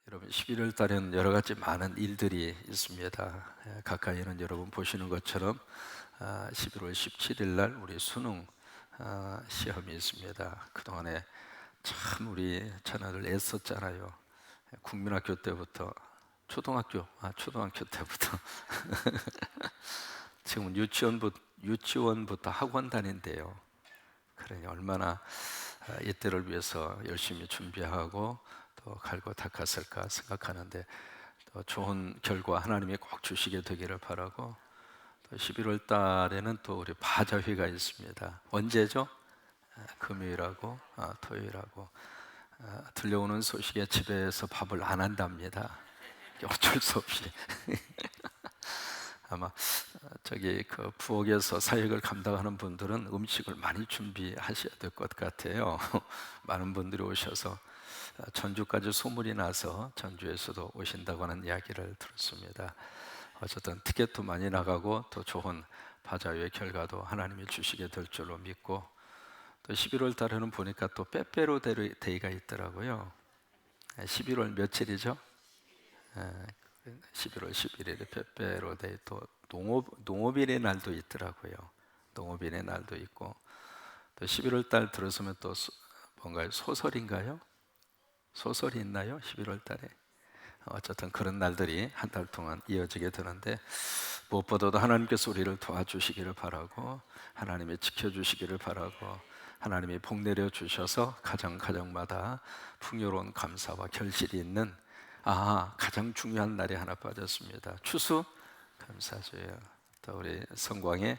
여러분 11월 달에는 여러 가지 많은 일들이 있습니다. 가까이는 여러분 보시는 것처럼 11월 17일 날 우리 수능 시험이 있습니다. 그동안에 참 우리 자녀들 애썼잖아요. 국민학교 때부터 초등학교 때부터 지금 유치원부터 학원 다닌대요. 그러니 얼마나 이때를 위해서 열심히 준비하고 또 갈고 닦았을까 생각하는데, 또 좋은 결과 하나님이 꼭 주시게 되기를 바라고, 또 11월 달에는 또 우리 바자회가 있습니다. 언제죠? 금요일하고 토요일하고. 들려오는 소식에 집에서 밥을 안 한답니다. 어쩔 수 없이. 아마 저기 그 부엌에서 사역을 감당하는 분들은 음식을 많이 준비하셔야 될 것 같아요. 많은 분들이 오셔서 전주까지 소문이 나서 전주에서도 오신다고 하는 이야기를 들었습니다. 어쨌든 티켓도 많이 나가고 또 좋은 바자회 결과도 하나님이 주시게 될 줄로 믿고, 또 11월 달에는 보니까 또 빼빼로 데이가 있더라고요. 11월 며칠이죠? 11월 11일에 빼빼로데이, 또 농업인의 날도 있더라고요. 농업인의 날도 있고, 또 11월 달 들어서면 또 뭔가요? 소설인가요? 소설이 있나요? 11월 달에. 어쨌든 그런 날들이 한 달 동안 이어지게 되는데, 무엇보다도 하나님께서 우리를 도와주시기를 바라고, 하나님이 지켜주시기를 바라고, 하나님이 복 내려 주셔서 가정마다 풍요로운 감사와 결실이 있는, 가장 중요한 날이 하나 빠졌습니다. 추수 감사주예요. 또 우리 성광의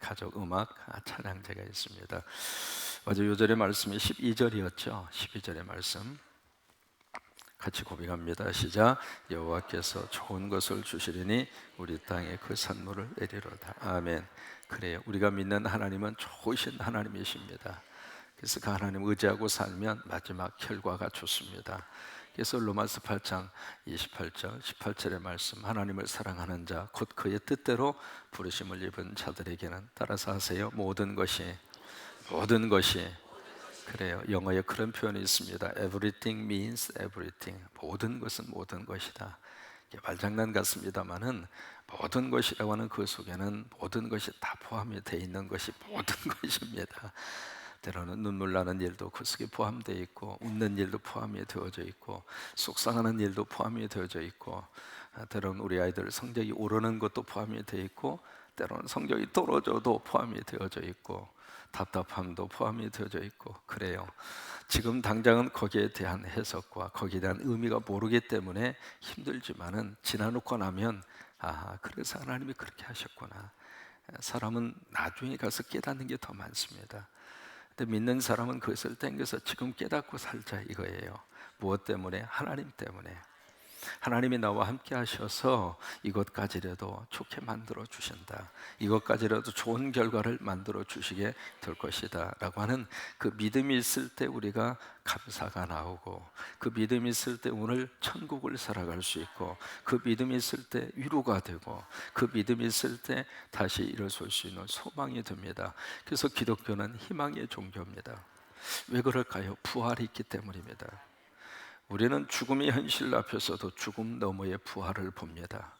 가족 음악 찬양제가 있습니다. 어제 요절의 말씀이 12절이었죠. 12절의 말씀 같이 고백합니다. 시작. 여호와께서 좋은 것을 주시리니 우리 땅에 그 산물을 내리로다. 아멘. 그래요. 우리가 믿는 하나님은 좋으신 하나님이십니다. 그래서 그 하나님 의지하고 살면 마지막 결과가 좋습니다. 그래서 로마서 8장 28절 18절의 말씀, 하나님을 사랑하는 자 곧 그의 뜻대로 부르심을 입은 자들에게는, 따라서 하세요. 모든 것이 그래요. 영어에 그런 표현이 있습니다. Everything means everything. 모든 것은 모든 것이다. 이게 말장난 같습니다만은, 모든 것이라고 하는 그 속에는 모든 것이 다 포함이 되어 있는 것이 모든 것입니다. 때로는 눈물 나는 일도 그 속에 포함되어 있고, 웃는 일도 포함이 되어져 있고, 속상하는 일도 포함이 되어져 있고, 때로는 우리 아이들 성적이 오르는 것도 포함이 되어 있고, 때로는 성적이 떨어져도 포함이 되어져 있고, 답답함도 포함이 되어져 있고, 그래요. 지금 당장은 거기에 대한 해석과 거기에 대한 의미가 모르기 때문에 힘들지만은, 지나놓고 나면 그래서 하나님이 그렇게 하셨구나. 사람은 나중에 가서 깨닫는 게 더 많습니다. 근데 믿는 사람은 그것을 땡겨서 지금 깨닫고 살자 이거예요. 무엇 때문에? 하나님 때문에. 하나님이 나와 함께 하셔서 이것까지라도 좋게 만들어 주신다, 이것까지라도 좋은 결과를 만들어 주시게 될 것이다 라고 하는 그 믿음이 있을 때 우리가 감사가 나오고, 그 믿음이 있을 때 오늘 천국을 살아갈 수 있고, 그 믿음이 있을 때 위로가 되고, 그 믿음이 있을 때 다시 일어설 수 있는 소망이 됩니다. 그래서 기독교는 희망의 종교입니다. 왜 그럴까요? 부활이 있기 때문입니다. 우리는 죽음의 현실 앞에서도 죽음 너머의 부활을 봅니다.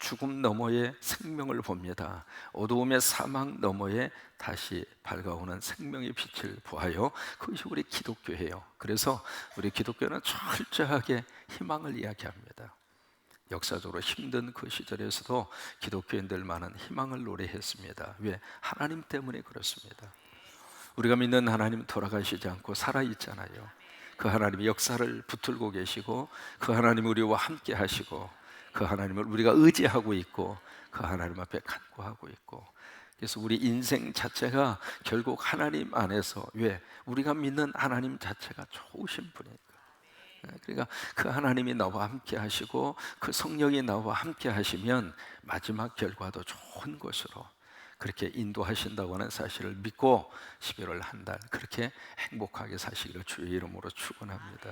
죽음 너머의 생명을 봅니다. 어두움의 사망 너머에 다시 밝아오는 생명의 빛을 보아요. 그것이 우리 기독교예요. 그래서 우리 기독교는 철저하게 희망을 이야기합니다. 역사적으로 힘든 그 시절에서도 기독교인들만은 희망을 노래했습니다. 왜? 하나님 때문에 그렇습니다. 우리가 믿는 하나님은 돌아가시지 않고 살아있잖아요. 그 하나님이 역사를 붙들고 계시고, 그 하나님이 우리와 함께 하시고, 그 하나님을 우리가 의지하고 있고, 그 하나님 앞에 간구하고 있고, 그래서 우리 인생 자체가 결국 하나님 안에서, 왜? 우리가 믿는 하나님 자체가 좋으신 분이니까. 그러니까 그 하나님이 나와 함께 하시고, 그 성령이 나와 함께 하시면 마지막 결과도 좋은 것으로 그렇게 인도하신다고 하는 사실을 믿고 11월 한 달 그렇게 행복하게 사시기를 주의 이름으로 축원합니다.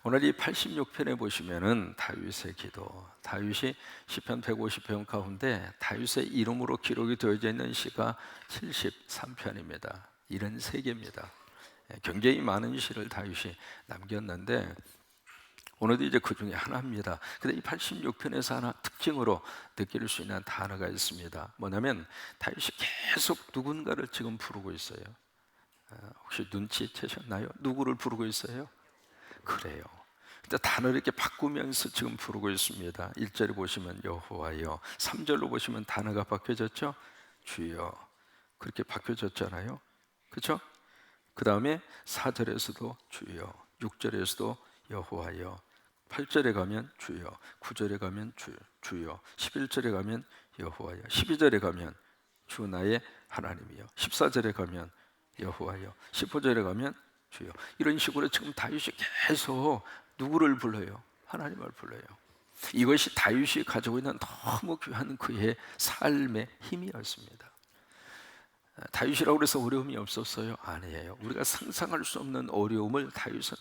오늘 이 86편에 보시면은 다윗의 기도, 다윗이 시편 150편 가운데 다윗의 이름으로 기록이 되어져 있는 시가 73편입니다. 73개입니다. 굉장히 많은 시를 다윗이 남겼는데, 오늘도 이제 그 중에 하나입니다. 근데 이 86편에서 하나 특징으로 느낄 수 있는 단어가 있습니다. 뭐냐면 다윗이 계속 누군가를 지금 부르고 있어요. 혹시 눈치채셨나요? 누구를 부르고 있어요? 그래요. 근데 단어를 이렇게 바꾸면서 지금 부르고 있습니다. 1절에 보시면 여호와여, 3절로 보시면 단어가 바뀌어졌죠? 주여. 그렇게 바뀌어졌잖아요. 그렇죠? 그 다음에 4절에서도 주여, 6절에서도 여호와여, 8절에 가면 주여, 9절에 가면 주여, 11절에 가면 여호와여, 12절에 가면 주 나의 하나님이여, 14절에 가면 여호와여, 15절에 가면 주여. 이런 식으로 지금 다윗이 계속 누구를 불러요? 하나님을 불러요. 이것이 다윗이 가지고 있는 너무 귀한 그의 삶의 힘이었습니다. 다윗이라고 해서 어려움이 없었어요? 아니에요. 우리가 상상할 수 없는 어려움을 다윗은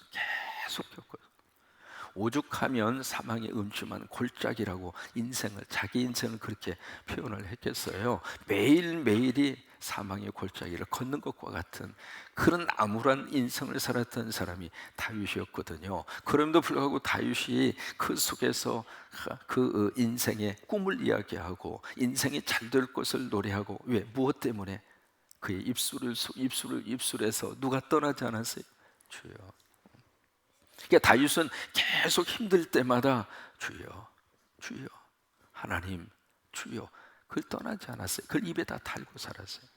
계속 겪어요. 오죽하면 사망의 음침한 골짜기라고 자기 인생을 그렇게 표현을 했겠어요. 매일매일이 사망의 골짜기를 걷는 것과 같은 그런 암울한 인생을 살았던 사람이 다윗이었거든요. 그럼에도 불구하고 다윗이 그 속에서 그 인생의 꿈을 이야기하고 인생이 잘 될 것을 노래하고, 왜? 무엇 때문에? 그의 입술에서 누가 떠나지 않았어요? 주여. 그러니까 다윗은 계속 힘들 때마다 주여, 주여, 하나님, 주여, 그걸 떠나지 않았어요. 그걸 입에다 달고 살았어요.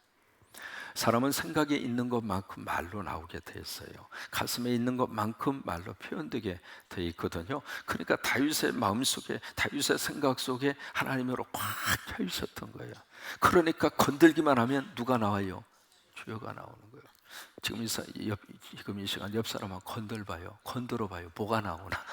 사람은 생각에 있는 것만큼 말로 나오게 돼 있어요. 가슴에 있는 것만큼 말로 표현되게 돼 있거든요. 그러니까 다윗의 마음속에, 다윗의 생각 속에 하나님으로 꽉 차 있었던 거예요. 그러니까 건들기만 하면 누가 나와요? 주여가 나오는 거예요. 지금 이 시간 옆 사람만 건들봐요. 건드려봐요. 뭐가 나오나?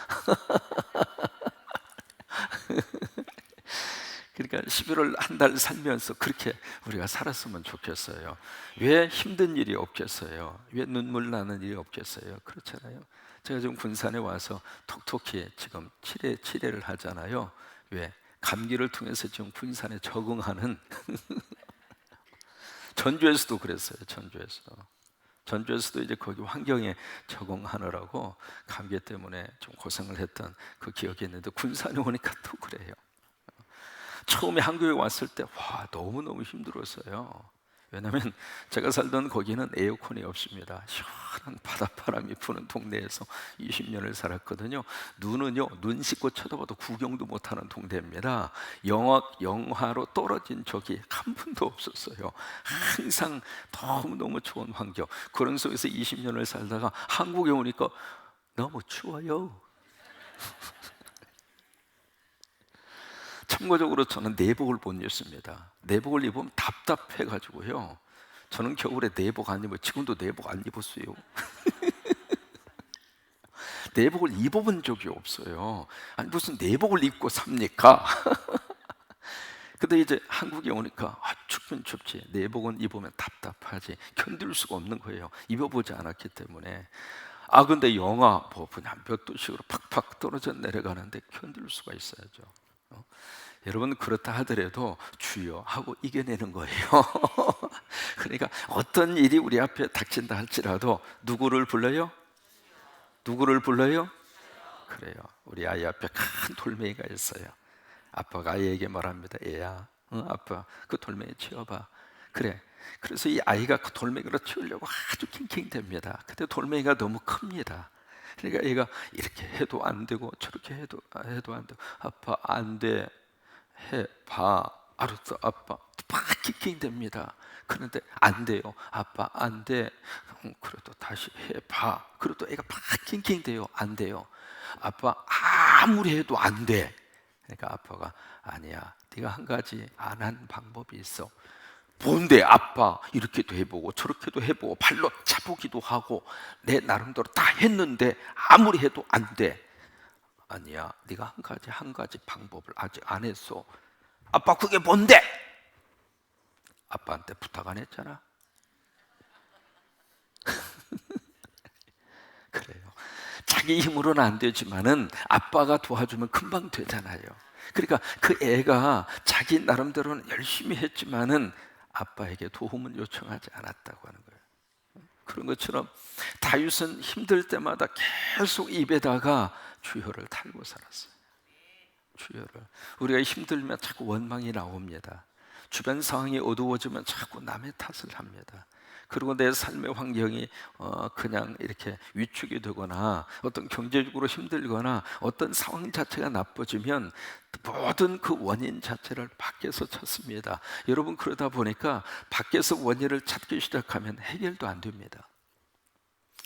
그러니까 11월 한 달 살면서 그렇게 우리가 살았으면 좋겠어요. 왜 힘든 일이 없겠어요? 왜 눈물 나는 일이 없겠어요? 그렇잖아요. 제가 지금 군산에 와서 톡톡히 지금 치료를 하잖아요. 왜? 감기를 통해서 지금 군산에 적응하는 전주에서도 그랬어요. 전주에서도 이제 거기 환경에 적응하느라고 감기 때문에 좀 고생을 했던 그 기억이 있는데, 군산에 오니까 또 그래요. 처음에 한국에 왔을 때 너무너무 힘들었어요. 왜냐하면 제가 살던 거기는 에어컨이 없습니다. 시원한 바닷바람이 부는 동네에서 20년을 살았거든요. 눈 씻고 쳐다봐도 구경도 못하는 동네입니다. 영하로 떨어진 적이 한 번도 없었어요. 항상 너무너무 추운 환경. 그런 속에서 20년을 살다가 한국에 오니까 너무 추워요. 참고적으로 저는 내복을 못 입습니다. 내복을 입으면 답답해가지고요. 저는 겨울에 내복 안 입어요. 지금도 내복 안 입었어요. 내복을 입어본 적이 없어요. 아니 무슨 내복을 입고 삽니까? 근데 이제 한국에 오니까 춥긴 춥지, 내복은 입으면 답답하지, 견딜 수가 없는 거예요. 입어보지 않았기 때문에. 근데 영하 그냥 몇 도씩으로 팍팍 떨어져 내려가는데 견딜 수가 있어야죠. 여러분, 그렇다 하더라도 주여 하고 이겨내는 거예요. 그러니까 어떤 일이 우리 앞에 닥친다 할지라도 누구를 불러요? 누구를 불러요? 그래요. 우리 아이 앞에 큰 돌멩이가 있어요. 아빠가 아이에게 말합니다. 얘야, 아빠 그 돌멩이 치워봐. 그래. 그래서 이 아이가 그 돌멩이로 치우려고 아주 킹킹댑니다. 근데 돌멩이가 너무 큽니다. 그러니까 얘가 이렇게 해도 안 되고 저렇게 해도 안 되고, 아빠 안 돼, 해봐. 알았어 아빠. 막 킹킹댑니다. 그런데 안 돼요. 아빠 안 돼. 그래도 다시 해봐. 그래도 애가 막 킹킹대요. 안 돼요. 아빠 아무리 해도 안 돼. 그러니까 아빠가 아니야, 네가 한 가지 안 한 방법이 있어. 뭔데? 아빠 이렇게도 해보고 저렇게도 해보고 발로 차보기도 하고 내 나름대로 다 했는데 아무리 해도 안 돼. 아니야, 네가 한 가지 방법을 아직 안 했어. 아빠 그게 뭔데? 아빠한테 부탁 안 했잖아. 그래요. 자기 힘으로는 안 되지만은 아빠가 도와주면 금방 되잖아요. 그러니까 그 애가 자기 나름대로는 열심히 했지만은 아빠에게 도움을 요청하지 않았다고 하는 거예요. 그런 것처럼 다윗은 힘들 때마다 계속 입에다가 주여를 달고 살았어요. 주여를. 우리가 힘들면 자꾸 원망이 나옵니다. 주변 상황이 어두워지면 자꾸 남의 탓을 합니다. 그리고 내 삶의 환경이 그냥 이렇게 위축이 되거나 어떤 경제적으로 힘들거나 어떤 상황 자체가 나빠지면 모든 그 원인 자체를 밖에서 찾습니다. 여러분, 그러다 보니까 밖에서 원인을 찾기 시작하면 해결도 안 됩니다.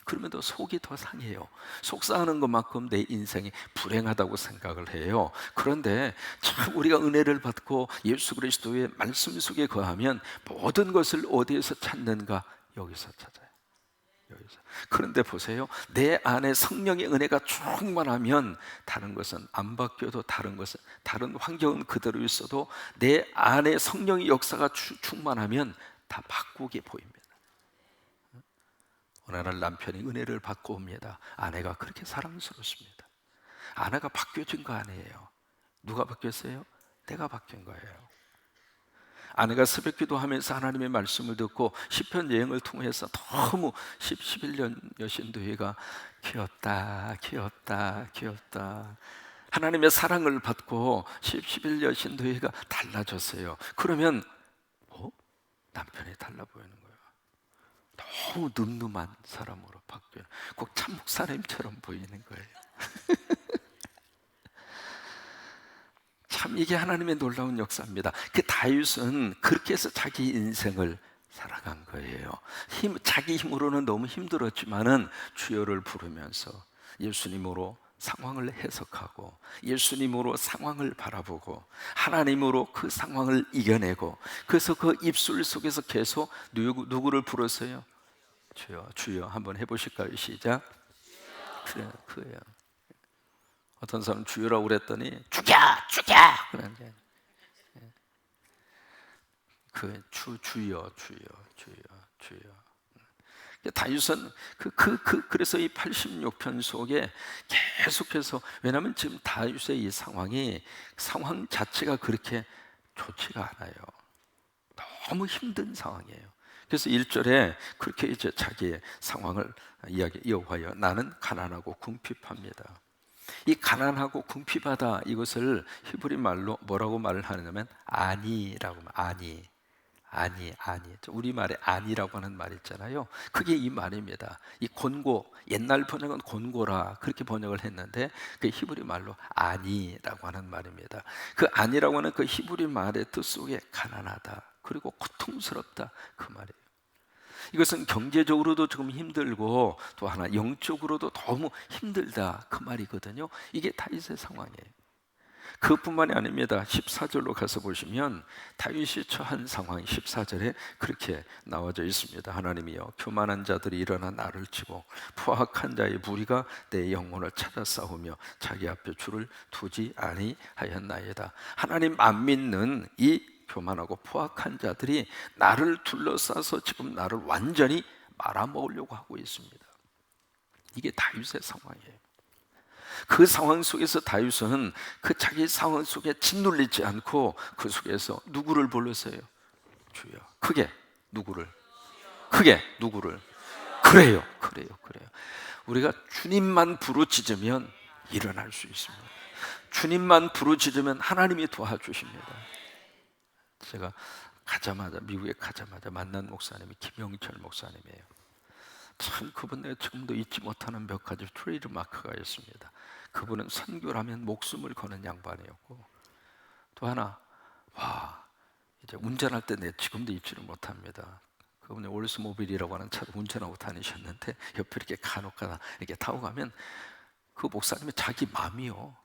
그러면 더 속이 더 상해요. 속상하는 것만큼 내 인생이 불행하다고 생각을 해요. 그런데 참 우리가 은혜를 받고 예수 그리스도의 말씀 속에 거하면 모든 것을 어디에서 찾는가? 여기서 찾아요. 여기서. 그런데 보세요, 내 안에 성령의 은혜가 충만하면 다른 것은 안 바뀌어도, 다른 것은, 다른 환경은 그대로 있어도 내 안에 성령의 역사가 충만하면 다 바꾸게 보입니다. 어느 날 남편이 은혜를 받고 옵니다. 아내가 그렇게 사랑스럽습니다. 아내가 바뀌어진 거 아니에요. 누가 바뀌었어요? 내가 바뀐 거예요. 아내가 새벽 기도하면서 하나님의 말씀을 듣고 시편 여행을 통해서 너무 11년 여신도회가 귀엽다, 귀엽다, 귀엽다, 하나님의 사랑을 받고 11년 신도회가 달라졌어요. 그러면 남편이 달라 보이는 거예요. 너무 늠름한 사람으로 바뀌어요. 꼭 참목사님처럼 보이는 거예요. 참 이게 하나님의 놀라운 역사입니다. 그 다윗은 그렇게 해서 자기 인생을 살아간 거예요. 자기 힘으로는 너무 힘들었지만은 주여를 부르면서 예수님으로 상황을 해석하고 예수님으로 상황을 바라보고 하나님으로 그 상황을 이겨내고, 그래서 그 입술 속에서 계속 누구를 불렀어요? 주여, 주여. 한번 해보실까요? 시작. 그래요, 그래요. 어떤 사람 주여라고 그랬더니 죽여, 죽여. 그런데 주여, 주여, 주여, 주여. 다윗은 그래서 이 86편 속에 계속해서, 왜냐하면 지금 다윗의 이 상황 자체가 그렇게 좋지가 않아요. 너무 힘든 상황이에요. 그래서 1절에 그렇게 이제 자기의 상황을 이어가요. 나는 가난하고 궁핍합니다. 이 가난하고 궁핍하다, 이것을 히브리 말로 뭐라고 말을 하냐면 아니라고, 아니. 우리말에 아니라고 하는 말 있잖아요. 그게 이 말입니다. 이 곤고, 옛날 번역은 곤고라 그렇게 번역을 했는데 그 히브리 말로 아니라고 하는 말입니다. 그 아니라고 하는 그 히브리 말의 뜻 속에 가난하다, 그리고 고통스럽다, 그 말이에요. 이것은 경제적으로도 조금 힘들고 또 하나 영적으로도 너무 힘들다, 그 말이거든요. 이게 다윗의 상황이에요. 그것뿐만이 아닙니다. 14절로 가서 보시면 다윗이 처한 상황이 14절에 그렇게 나와져 있습니다. 하나님이여, 교만한 자들이 일어나 나를 치고 포악한 자의 무리가 내 영혼을 찾아 싸우며 자기 앞에 줄을 두지 아니하였나이다. 하나님 안 믿는 이 교만하고 포악한 자들이 나를 둘러싸서 지금 나를 완전히 말아먹으려고 하고 있습니다. 이게 다윗의 상황이에요. 그 상황 속에서 다윗은 그 자기 상황 속에 짓눌리지 않고 그 속에서 누구를 불렀어요? 주여. 크게 누구를? 크게 누구를? 그래요. 우리가 주님만 부르짖으면 일어날 수 있습니다. 주님만 부르짖으면 하나님이 도와주십니다. 제가 미국에 가자마자 만난 목사님이 김영철 목사님이에요. 참 그분 내가 지금도 잊지 못하는 몇 가지 트레이드 마크가 있습니다. 그분은 선교라면 목숨을 거는 양반이었고, 또 하나, 이제 운전할 때 내가 지금도 잊지를 못합니다. 그분이 올스모빌이라고 하는 차를 운전하고 다니셨는데 옆에 이렇게 간혹가다 이렇게 타고 가면 그 목사님이 자기 마음이요,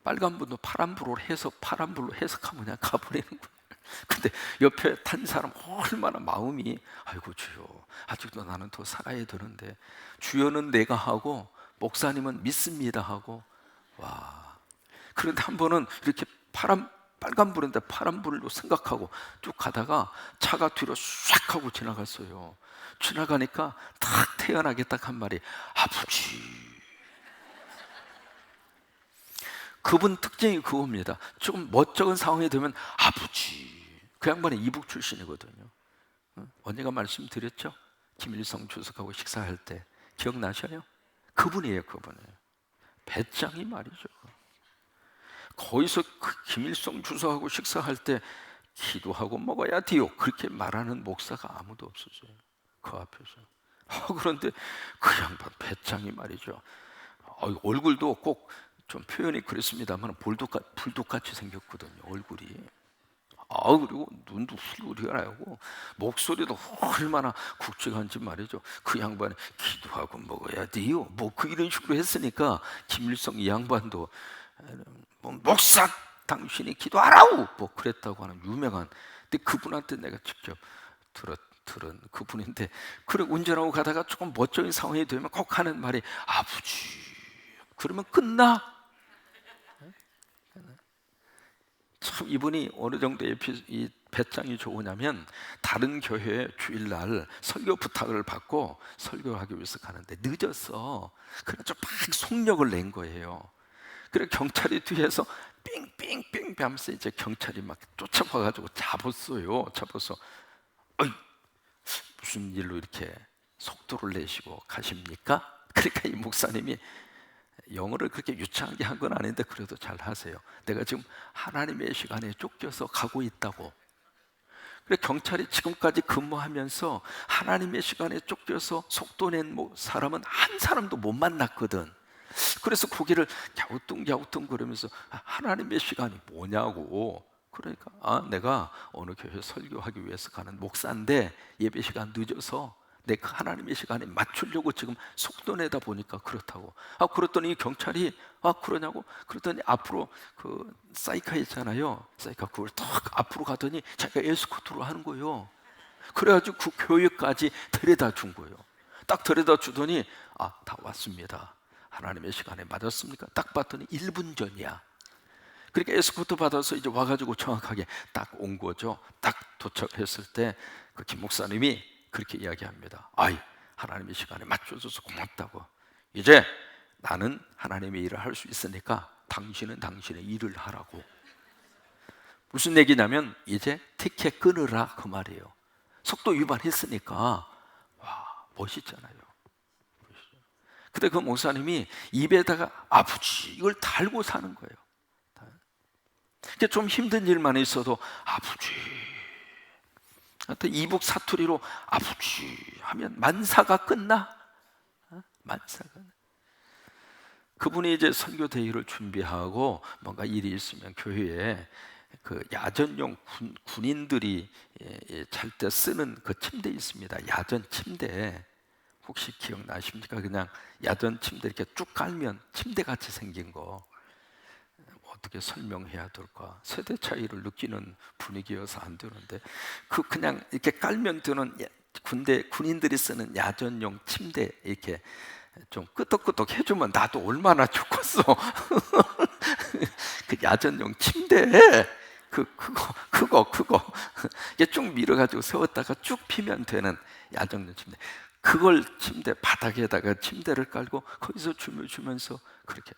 빨간불도 파란불로 해서 파란불로 해석하면 그냥 가버리는 거예요. 근데 옆에 탄 사람 얼마나 마음이, 아이고 주여, 아직도 나는 더 살아야 되는데, 주여는 내가 하고 목사님은 믿습니다 하고, 그런데 한 번은 이렇게 빨간불인데 파란불로 생각하고 쭉 가다가 차가 뒤로 싹 하고 지나갔어요. 지나가니까 탁 태어나게 딱 한 말이 아버지. 그분 특징이 그겁니다. 조금 멋쩍은 상황이 되면 아버지. 그 양반이 이북 출신이거든요. 언니가 말씀드렸죠? 김일성 주석하고 식사할 때 기억나셔요? 그분이에요. 배짱이 말이죠. 거기서 그 김일성 주석하고 식사할 때 기도하고 먹어야 돼요, 그렇게 말하는 목사가 아무도 없었어요, 그 앞에서. 그런데 그 양반 배짱이 말이죠. 얼굴도 꼭 좀 표현이 그랬습니다만 불독같이 생겼거든요, 얼굴이. 그리고 눈도 훌훌 하고 목소리도 얼마나 굵직한지 말이죠. 그 양반이 기도하고 먹어야 돼요, 뭐 그 이런 식으로 했으니까 김일성 이 양반도 뭐 목사 당신이 기도하라고 뭐 그랬다고 하는 유명한, 근데 그분한테 내가 직접 들은 그분인데, 그래 운전하고 가다가 조금 멋쩍은 상황이 되면 꼭 하는 말이 아버지, 그러면 끝나. 참 이분이 어느 정도의 이 배짱이 좋으냐면, 다른 교회에 주일날 설교 부탁을 받고 설교하기 위해서 가는데 늦었어. 그래서 막 속력을 낸 거예요. 그래 경찰이 뒤에서 삥삥삥 하면서 이제 경찰이 막 쫓아와가지고 잡았어. 어이, 무슨 일로 이렇게 속도를 내시고 가십니까? 그러니까 이 목사님이 영어를 그렇게 유창하게 한 건 아닌데 그래도 잘 하세요. 내가 지금 하나님의 시간에 쫓겨서 가고 있다고. 그래 경찰이 지금까지 근무하면서 하나님의 시간에 쫓겨서 속도 낸 사람은 한 사람도 못 만났거든. 그래서 고개를 갸우뚱갸우뚱 거리면서 하나님의 시간이 뭐냐고. 그러니까 내가 어느 교회 설교하기 위해서 가는 목사인데 예배 시간 늦어서 내 그 하나님의 시간에 맞추려고 지금 속도 내다 보니까 그렇다고. 그랬더니 경찰이 그러냐고. 그랬더니 앞으로 그 사이카 있잖아요, 사이카 그걸 탁 앞으로 가더니 자기가 에스코트로 하는 거예요. 그래가지고 그 교회까지 데려다 준 거예요. 딱 데려다 주더니 다 왔습니다, 하나님의 시간에 맞았습니까? 딱 봤더니 1분 전이야. 그러니까 에스코트 받아서 이제 와가지고 정확하게 딱 온 거죠. 딱 도착했을 때 그 김 목사님이 그렇게 이야기합니다. 하나님의 시간에 맞춰줘서 고맙다고. 이제 나는 하나님의 일을 할 수 있으니까 당신은 당신의 일을 하라고. 무슨 얘기냐면 이제 티켓 끊으라 그 말이에요. 속도 위반했으니까. 멋있잖아요. 근데 그 목사님이 입에다가 아버지 이걸 달고 사는 거예요. 좀 힘든 일만 있어도 아버지, 이북 사투리로 아버지 하면 만사가 끝나. 만사가. 그분이 이제 선교 대회를 준비하고 뭔가 일이 있으면 교회에 그 야전용 군인들이 잘 때 쓰는 그 침대 있습니다. 야전 침대. 혹시 기억나십니까? 그냥 야전 침대 이렇게 쭉 깔면 침대 같이 생긴 거. 어떻게 설명해야 될까? 세대 차이를 느끼는 분위기여서 안 되는데, 그냥 이렇게 깔면 되는 군인들이 쓰는 야전용 침대 이렇게 좀 끄덕끄덕 해주면 나도 얼마나 좋겠어. 그 야전용 침대 그거 이게 쭉 밀어가지고 세웠다가 쭉 피면 되는 야전용 침대. 그걸 침대 바닥에다가 침대를 깔고 거기서 춤을 추면서 그렇게.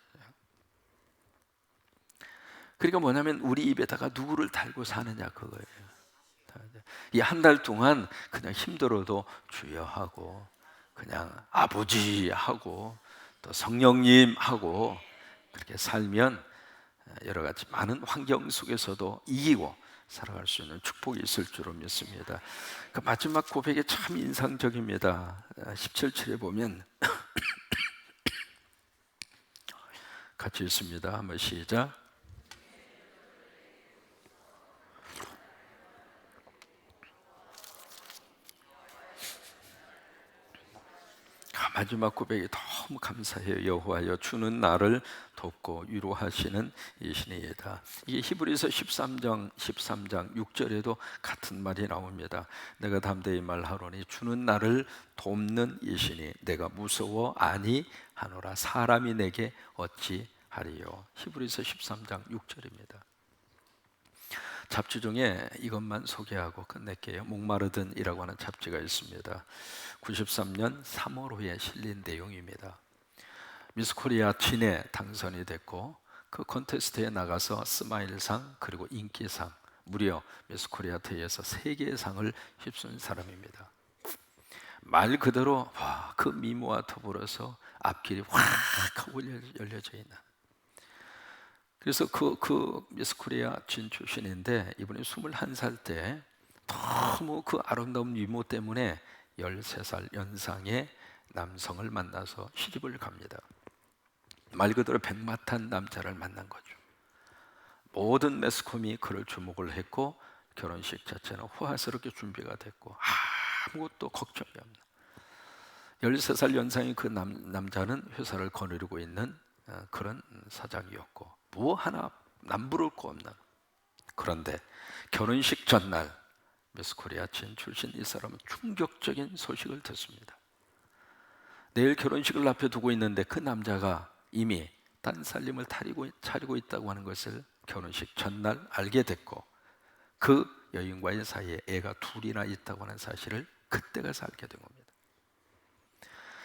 그러니까 뭐냐면 우리 입에다가 누구를 달고 사느냐 그거예요. 이 한 달 동안 그냥 힘들어도 주여 하고, 그냥 아버지 하고, 또 성령님 하고 그렇게 살면 여러 가지 많은 환경 속에서도 이기고 살아갈 수 있는 축복이 있을 줄로 믿습니다. 그 마지막 고백이 참 인상적입니다. 17절에 보면 같이 읽습니다. 한번 시작. 마지막 고백이 너무 감사해요. 여호와여 주는 나를 돕고 위로하시는 이신이다. 이게 히브리서 13장 6절에도 같은 말이 나옵니다. 내가 담대히 말하노니 주는 나를 돕는 이신이 내가 무서워 아니하노라. 사람이 내게 어찌 하리요. 히브리서 13장 6절입니다. 잡지 중에 이것만 소개하고 끝낼게요. 목마르든이라고 하는 잡지가 있습니다. 93년 3월호에 실린 내용입니다. 미스코리아 진에 당선이 됐고 그 콘테스트에 나가서 스마일상 그리고 인기상, 무려 미스코리아 대회에서 3개의 상을 휩쓴 사람입니다. 말 그대로 그 미모와 더불어서 앞길이 확 하고 열려져 있는. 그래서 그 미스 코리아 진 출신인데 이분이 21살 때 너무 그 아름다운 미모 때문에 13살 연상의 남성을 만나서 시집을 갑니다. 말 그대로 백마탄 남자를 만난 거죠. 모든 매스컴이 그를 주목을 했고 결혼식 자체는 호화스럽게 준비가 됐고 아무것도 걱정이 없는 13살 연상의 그 남자는 회사를 거느리고 있는 그런 사장이었고 뭐 하나 남부를 거 없는. 그런데 결혼식 전날 미스 코리아 진 출신 이 사람은 충격적인 소식을 듣습니다. 내일 결혼식을 앞에 두고 있는데 그 남자가 이미 딴 살림을 차리고 있다고 하는 것을 결혼식 전날 알게 됐고 그 여인과의 사이에 애가 둘이나 있다고 하는 사실을 그때 가서 알게 된 겁니다.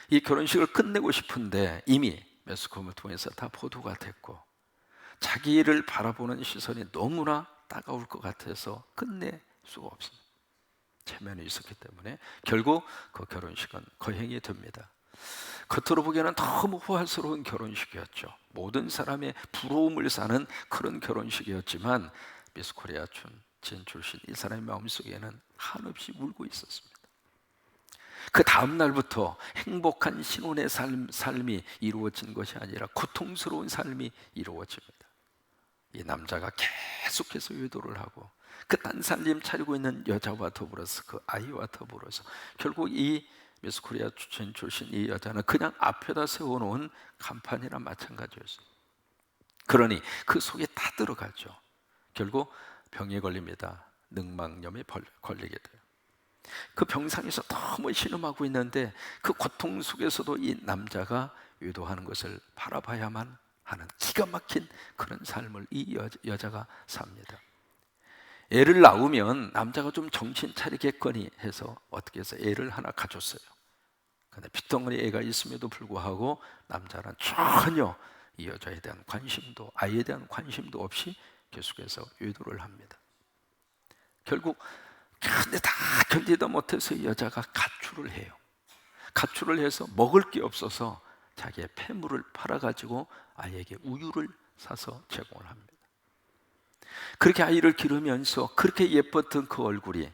이 결혼식을 끝내고 싶은데 이미 매스컴을 통해서 다 보도가 됐고 자기를 바라보는 시선이 너무나 따가울 것 같아서 끝낼 수가 없습니다. 체면이 있었기 때문에 결국 그 결혼식은 거행이 됩니다. 겉으로 보기에는 너무 호화스러운 결혼식이었죠. 모든 사람의 부러움을 사는 그런 결혼식이었지만 미스 코리아 진 출신 이 사람의 마음속에는 한없이 울고 있었습니다. 그 다음 날부터 행복한 신혼의 삶이 이루어진 것이 아니라 고통스러운 삶이 이루어집니다. 이 남자가 계속해서 외도를 하고 그 딴 살림 차리고 있는 여자와 더불어서 그 아이와 더불어서 결국 이 미스 코리아 진 출신 이 여자는 그냥 앞에다 세워놓은 간판이나 마찬가지였어요. 그러니 그 속에 다 들어가죠. 결국 병에 걸립니다. 늑막염에 걸리게 돼요. 그 병상에서 너무 신음하고 있는데 그 고통 속에서도 이 남자가 외도하는 것을 바라봐야만 하는 기가 막힌 그런 삶을 이 여자가 삽니다. 애를 낳으면 남자가 좀 정신 차리겠거니 해서 어떻게 해서 애를 하나 가졌어요. 그런데 핏덩어리 애가 있음에도 불구하고 남자는 전혀 이 여자에 대한 관심도 아이에 대한 관심도 없이 계속해서 외도를 합니다. 결국 근데 다 견디다 못해서 이 여자가 가출을 해요. 가출을 해서 먹을 게 없어서 자기의 폐물을 팔아가지고 아이에게 우유를 사서 제공을 합니다. 그렇게 아이를 기르면서 그렇게 예뻤던 그 얼굴이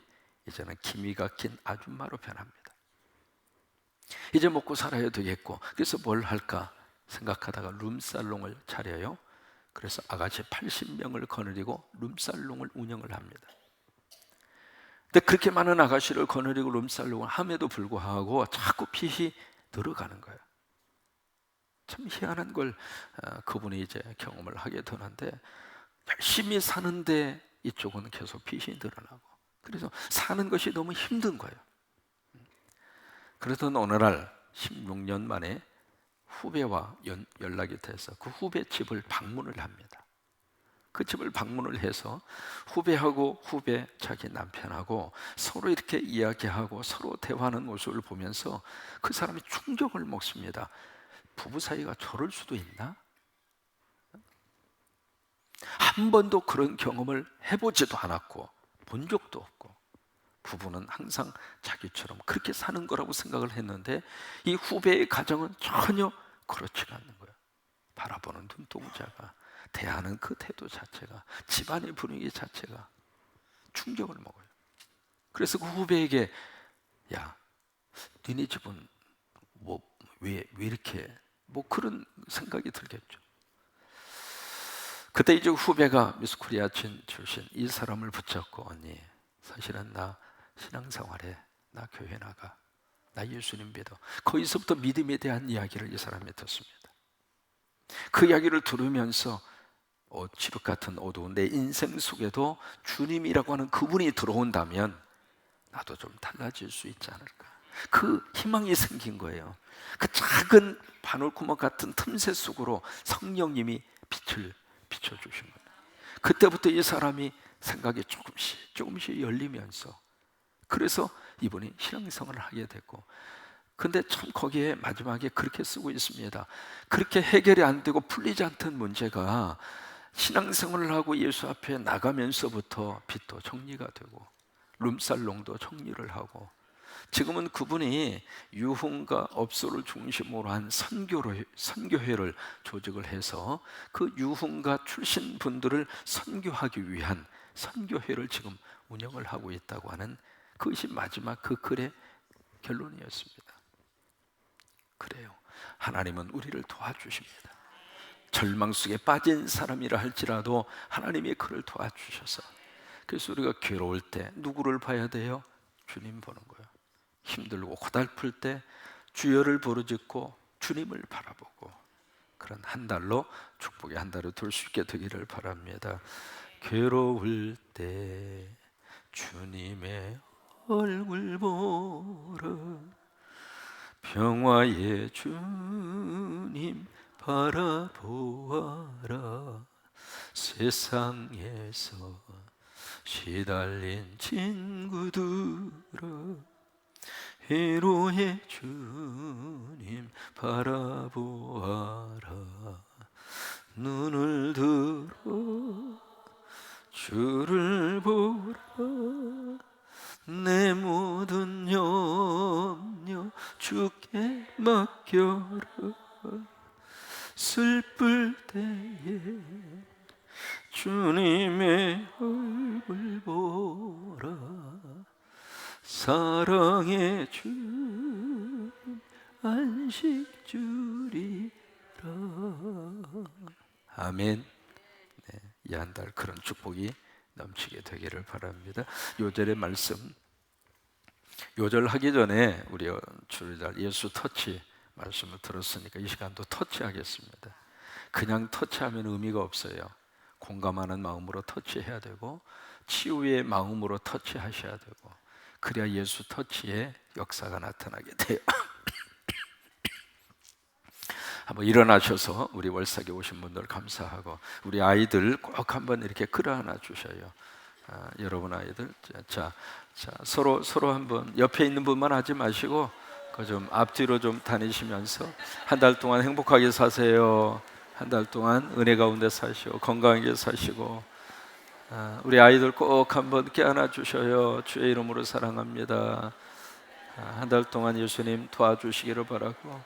이제는 기미가 긴 아줌마로 변합니다. 이제 먹고 살아야 되겠고 그래서 뭘 할까 생각하다가 룸살롱을 차려요. 그래서 아가씨 80명을 거느리고 룸살롱을 운영을 합니다. 근데 그렇게 많은 아가씨를 거느리고 룸살롱을 함에도 불구하고 자꾸 빚이 늘어가는 거예요. 참 희한한 걸 그분이 이제 경험을 하게 되는데 열심히 사는데 이쪽은 계속 빚이 늘어나고 그래서 사는 것이 너무 힘든 거예요. 그래서 어느 날 16년 만에 후배와 연락이 돼서 그 후배 집을 방문을 합니다. 그 집을 방문을 해서 후배하고 후배 자기 남편하고 서로 이렇게 이야기하고 서로 대화하는 모습을 보면서 그 사람이 충격을 먹습니다. 부부 사이가 저럴 수도 있나? 한 번도 그런 경험을 해보지도 않았고 본 적도 없고 부부는 항상 자기처럼 그렇게 사는 거라고 생각을 했는데 이 후배의 가정은 전혀 그렇지가 않는 거예요. 바라보는 눈동자가 대하는 그 태도 자체가 집안의 분위기 자체가 충격을 먹어요. 그래서 그 후배에게 야 니네 집은 뭐 왜 이렇게 뭐 그런 생각이 들겠죠. 그때 이제 후배가 미스 코리아 진 출신 이 사람을 붙잡고 언니 사실은 나 신앙생활해 나 교회 나가 나 예수님 믿어 거기서부터 믿음에 대한 이야기를 이 사람이 듣습니다. 그 이야기를 들으면서 칠흑 같은 어두운 내 인생 속에도 주님이라고 하는 그분이 들어온다면 나도 좀 달라질 수 있지 않을까 그 희망이 생긴 거예요. 그 작은 바늘구멍 같은 틈새 속으로 성령님이 빛을 비춰주신 거예요. 그때부터 이 사람이 생각이 조금씩 열리면서 그래서 이분이 신앙생활을 하게 됐고 근데 참 거기에 마지막에 그렇게 쓰고 있습니다. 그렇게 해결이 안 되고 풀리지 않던 문제가 신앙생활을 하고 예수 앞에 나가면서부터 빚도 정리가 되고 룸살롱도 정리를 하고 지금은 그분이 유흥과 업소를 중심으로 한 선교회를 조직을 해서 그 유흥가 출신 분들을 선교하기 위한 선교회를 지금 운영을 하고 있다고 하는, 그것이 마지막 그 글의 결론이었습니다. 그래요. 하나님은 우리를 도와주십니다. 절망 속에 빠진 사람이라 할지라도 하나님이 그를 도와주셔서, 그래서 우리가 괴로울 때 누구를 봐야 돼요? 주님 보는 거예요. 힘들고 고달플 때 주여를 부르짖고 주님을 바라보고, 그런 한 달로 축복의 한 달을 될 수 있게 되기를 바랍니다. 괴로울 때 주님의 얼굴 보러 평화의 주님 바라보아라. 세상에서 시달린 친구들아 위로의 주님 바라보아라. 눈을 들어 주를 보라. 내 모든 염려 주께 맡겨라. 슬플 때에 주님의 얼굴 보라. 사랑의 주 안식 주리라. 아멘. 네, 이 한 달 그런 축복이 넘치게 되기를 바랍니다. 요절의 말씀, 요절 하기 전에 우리 주일날 예수 터치 말씀을 들었으니까 이 시간도 터치하겠습니다. 그냥 터치하면 의미가 없어요. 공감하는 마음으로 터치해야 되고, 치유의 마음으로 터치하셔야 되고, 그래야 예수 터치의 역사가 나타나게 돼요. 한번 일어나셔서 우리 월삭에 오신 분들 감사하고, 우리 아이들 꼭 한번 이렇게 끌어안아 주셔요. 여러분 아이들, 자, 서로 한번 옆에 있는 분만 하지 마시고 그 좀 앞뒤로 좀 다니시면서 한 달 동안 행복하게 사세요. 한 달 동안 은혜 가운데 사시고 건강하게 사시고, 우리 아이들 꼭 한번 껴안아 주셔요. 주의 이름으로 사랑합니다. 한 달 동안 예수님 도와주시기를 바라고,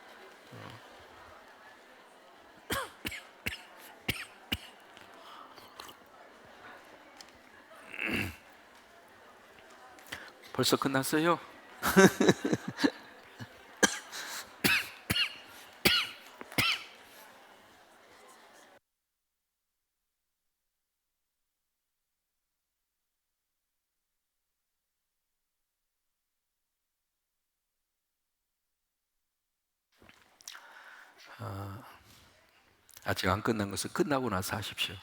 벌써 끝났어요? 아직 안 끝난 것은 끝나고 나서 하십시오.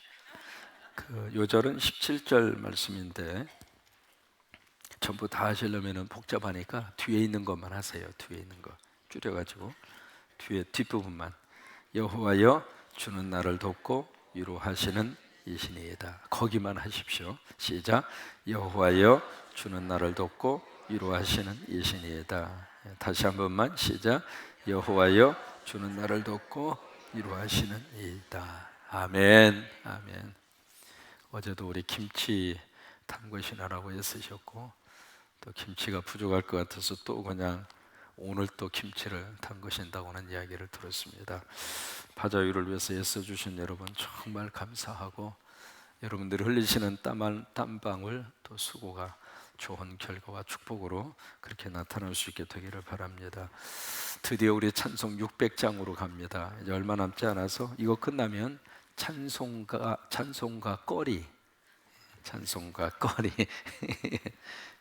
그 요절은 17절 말씀인데 전부 다 하시려면 복잡하니까 뒤에 있는 것만 하세요. 뒤에 있는 거 줄여가지고 뒤에 뒷부분만. 여호와여 주는 나를 돕고 위로하시는 이시니이다. 거기만 하십시오. 시작. 여호와여 주는 나를 돕고 위로하시는 이시니이다. 다시 한 번만. 시작. 여호와여 주는 나를 돕고 위로하시는 이이다. 아멘. 아멘. 어제도 우리 김치 담그시느라고 애쓰셨고, 또 김치가 부족할 것 같아서 또 그냥 오늘 또 김치를 담그신다고 하는 이야기를 들었습니다. 바자유를 위해서 애써주신 여러분 정말 감사하고, 여러분들이 흘리시는 땀방울 또 수고가 좋은 결과와 축복으로 그렇게 나타날 수 있게 되기를 바랍니다. 드디어 우리 찬송 600장으로 갑니다. 이제 얼마 남지 않아서 이거 끝나면 찬송가 거리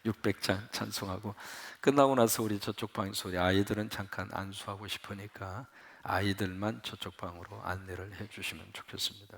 600장 찬송하고 끝나고 나서 우리 저쪽 방에서 우리 아이들은 잠깐 안수하고 싶으니까 아이들만 저쪽 방으로 안내를 해주시면 좋겠습니다.